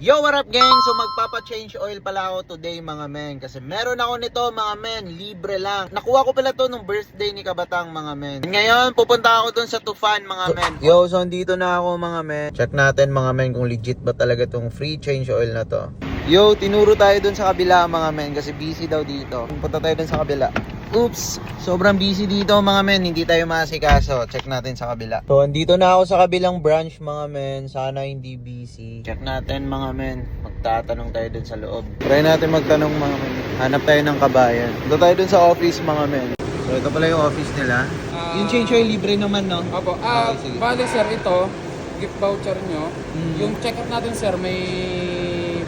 Yo, what up gang? So magpapa-change oil pala ako today mga men. Kasi meron ako nito mga men, libre lang. Nakuha ko pala to nung birthday ni Kabatang mga men. Ngayon pupunta ako dun sa Tufan mga men. Yo, so andito na ako mga men. Check natin mga men kung legit ba talaga tong free change oil na to. Yo, tinuro tayo dun sa kabila mga men kasi busy daw dito. Punta tayo dun sa kabila. Oops, sobrang busy dito mga men, hindi tayo maasikaso. Check natin sa kabila. So, andito na ako sa kabilang branch mga men. Sana hindi busy. Check natin mga men. Magtatanong tayo dun sa loob. Try natin magtanong mga men. Hanap tayo ng kabayan. Ito tayo dun sa office mga men. So, ito pala yung office nila. Yung change oil libre naman, no? Opo. Sige. Bale sir, ito, gift voucher nyo. Yung check-up natin sir, may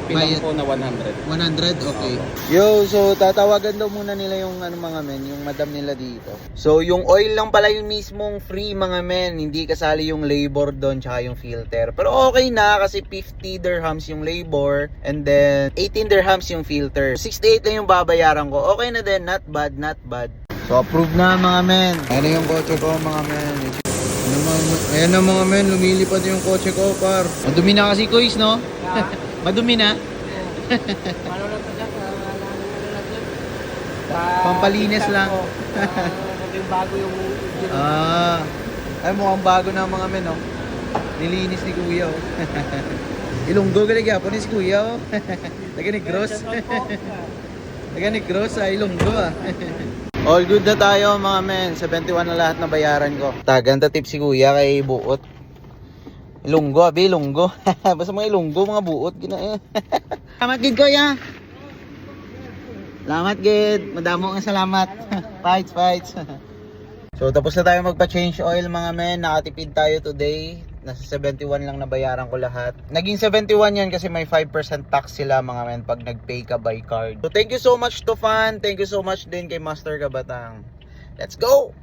Bayad. bilang po na 100. 100? Okay. Yo, so tatawagan daw muna nila yung mga men, yung madam nila dito. So yung oil lang pala yung mismong free mga men, hindi kasali yung labor doon tsaka yung filter. Pero okay na kasi 50 dirhams yung labor and then 18 dirhams yung filter. 68 lang yung babayaran ko. Okay na din, not bad, not bad. So approve na mga men. Ano yung kotse ko mga men? Ayan na mga men, lumilipad yung kotse ko par. Madumi na kasi kuis, no? Madumi na? Pampalinis lang. Yung bago yung Ay mukhang bago na mga men, oh. Nilinis ni Kuya, oh. Ilonggo galing yapon ni si Kuya, oh. Taga Negros. Taga Negros, Ilonggo, ah. All good na tayo mga men. 71 na lahat na bayaran ko. Ganda tip si Kuya kay buot. Ilonggo, abi, ilonggo. Basta mga ilonggo, mga buot. Salamat gid Kuya. Salamat gid. Madamo nga salamat. Fights. So tapos na tayo magpa-change oil mga men. Nakatipid tayo today. Nasa 71 lang na bayaran ko lahat. Naging 71 yan kasi may 5% tax sila mga men pag nag-pay ka by card. So thank you so much to Fan. Thank you so much din kay Master Kabatang. Let's go!